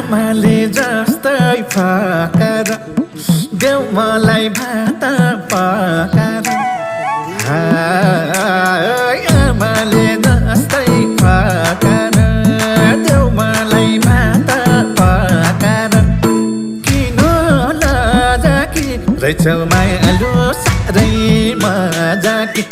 आमाले जस्तै फकर देऊ मलाई भात पकाएर आमाले जस्तै फकर देऊ मलाई भात पकाएर किन नजाकी रहेछौ मायालु साह्रै मजाकी